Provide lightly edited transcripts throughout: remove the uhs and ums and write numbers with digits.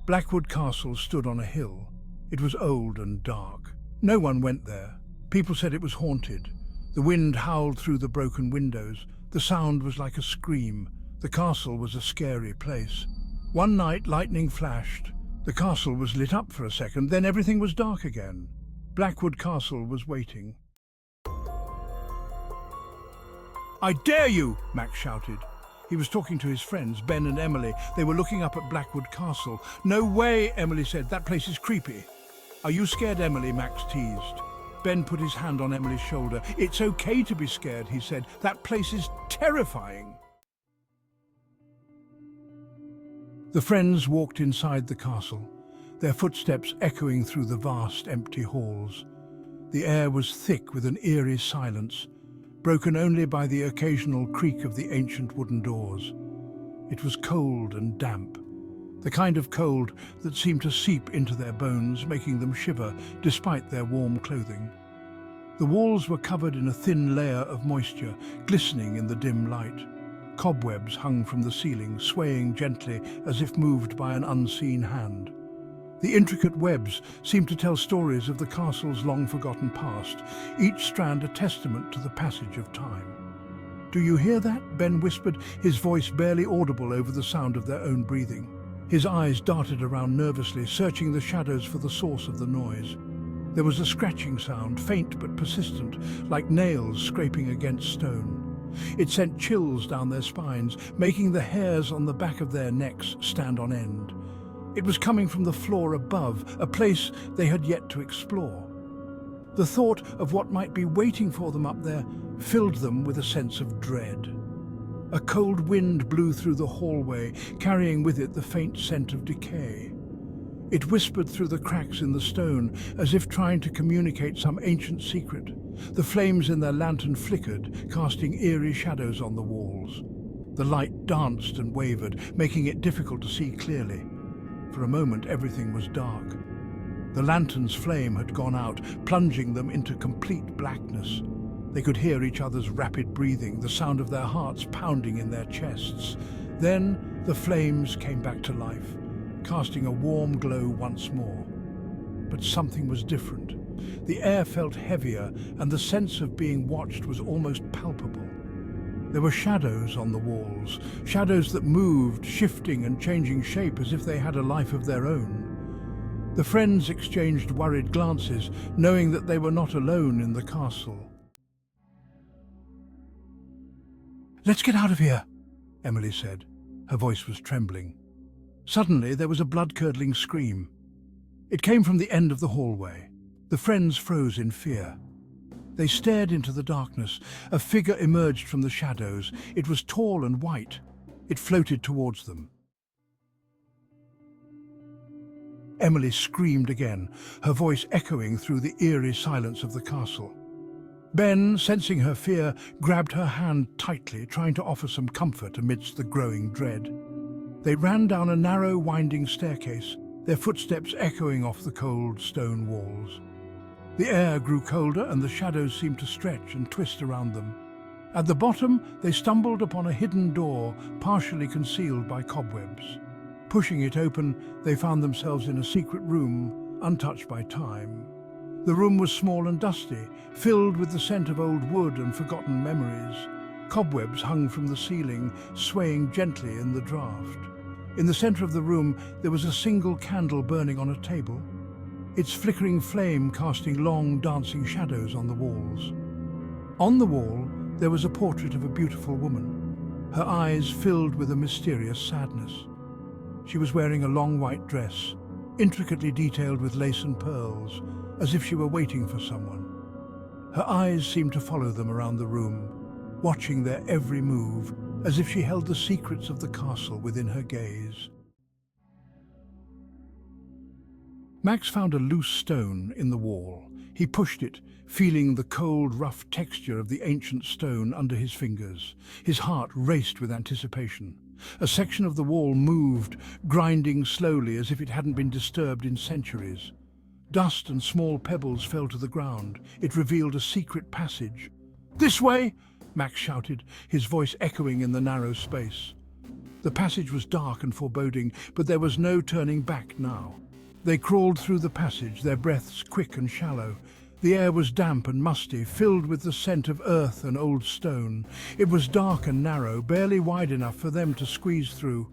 Blackwood Castle stood on a hill. It was old and dark. No one went there. People said it was haunted. The wind howled through the broken windows. The sound was like a scream. The castle was a scary place. One night, lightning flashed. The castle was lit up for a second, then everything was dark again. Blackwood Castle was waiting. "I dare you!" Max shouted. He was talking to his friends, Ben and Emily. They were looking up at Blackwood Castle. "No way," Emily said. "That place is creepy." "Are you scared, Emily?" Max teased. Ben put his hand on Emily's shoulder. "It's okay to be scared," he said. "That place is terrifying." The friends walked inside the castle, their footsteps echoing through the vast, empty halls. The air was thick with an eerie silence, broken only by the occasional creak of the ancient wooden doors. It was cold and damp, the kind of cold that seemed to seep into their bones, making them shiver despite their warm clothing. The walls were covered in a thin layer of moisture, glistening in the dim light. Cobwebs hung from the ceiling, swaying gently as if moved by an unseen hand. The intricate webs seemed to tell stories of the castle's long-forgotten past, each strand a testament to the passage of time. "Do you hear that?" Ben whispered, his voice barely audible over the sound of their own breathing. His eyes darted around nervously, searching the shadows for the source of the noise. There was a scratching sound, faint but persistent, like nails scraping against stone. It sent chills down their spines, making the hairs on the back of their necks stand on end. It was coming from the floor above, a place they had yet to explore. The thought of what might be waiting for them up there filled them with a sense of dread. A cold wind blew through the hallway, carrying with it the faint scent of decay. It whispered through the cracks in the stone, as if trying to communicate some ancient secret. The flames in their lantern flickered, casting eerie shadows on the walls. The light danced and wavered, making it difficult to see clearly. For a moment, everything was dark. The lantern's flame had gone out, plunging them into complete blackness. They could hear each other's rapid breathing, the sound of their hearts pounding in their chests. Then the flames came back to life, casting a warm glow once more. But something was different. The air felt heavier, and the sense of being watched was almost palpable. There were shadows on the walls, shadows that moved, shifting and changing shape as if they had a life of their own. The friends exchanged worried glances, knowing that they were not alone in the castle. "Let's get out of here," Emily said. Her voice was trembling. Suddenly, there was a blood-curdling scream. It came from the end of the hallway. The friends froze in fear. They stared into the darkness. A figure emerged from the shadows. It was tall and white. It floated towards them. Emily screamed again, her voice echoing through the eerie silence of the castle. Ben, sensing her fear, grabbed her hand tightly, trying to offer some comfort amidst the growing dread. They ran down a narrow, winding staircase, their footsteps echoing off the cold stone walls. The air grew colder and the shadows seemed to stretch and twist around them. At the bottom, they stumbled upon a hidden door, partially concealed by cobwebs. Pushing it open, they found themselves in a secret room, untouched by time. The room was small and dusty, filled with the scent of old wood and forgotten memories. Cobwebs hung from the ceiling, swaying gently in the draught. In the center of the room, there was a single candle burning on a table, its flickering flame casting long, dancing shadows on the walls. On the wall, there was a portrait of a beautiful woman, her eyes filled with a mysterious sadness. She was wearing a long white dress, intricately detailed with lace and pearls, as if she were waiting for someone. Her eyes seemed to follow them around the room, watching their every move, as if she held the secrets of the castle within her gaze. Max found a loose stone in the wall. He pushed it, feeling the cold, rough texture of the ancient stone under his fingers. His heart raced with anticipation. A section of the wall moved, grinding slowly as if it hadn't been disturbed in centuries. Dust and small pebbles fell to the ground. It revealed a secret passage. "This way!" Max shouted, his voice echoing in the narrow space. The passage was dark and foreboding, but there was no turning back now. They crawled through the passage, their breaths quick and shallow. The air was damp and musty, filled with the scent of earth and old stone. It was dark and narrow, barely wide enough for them to squeeze through.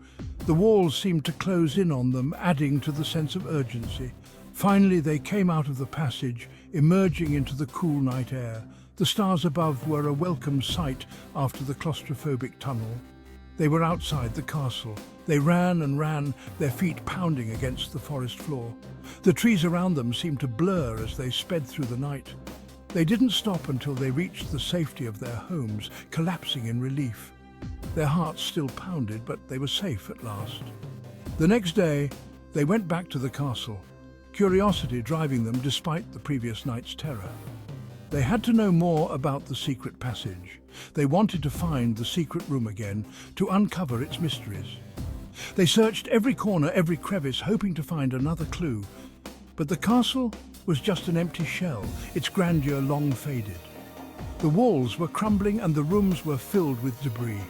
The walls seemed to close in on them, adding to the sense of urgency. Finally, they came out of the passage, emerging into the cool night air. The stars above were a welcome sight after the claustrophobic tunnel. They were outside the castle. They ran and ran, their feet pounding against the forest floor. The trees around them seemed to blur as they sped through the night. They didn't stop until they reached the safety of their homes, collapsing in relief. Their hearts still pounded, but they were safe at last. The next day, they went back to the castle, curiosity driving them despite the previous night's terror. They had to know more about the secret passage. They wanted to find the secret room again, to uncover its mysteries. They searched every corner, every crevice, hoping to find another clue. But the castle was just an empty shell, its grandeur long faded. The walls were crumbling and the rooms were filled with debris.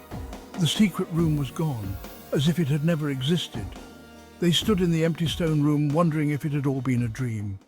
The secret room was gone, as if it had never existed. They stood in the empty stone room, wondering if it had all been a dream.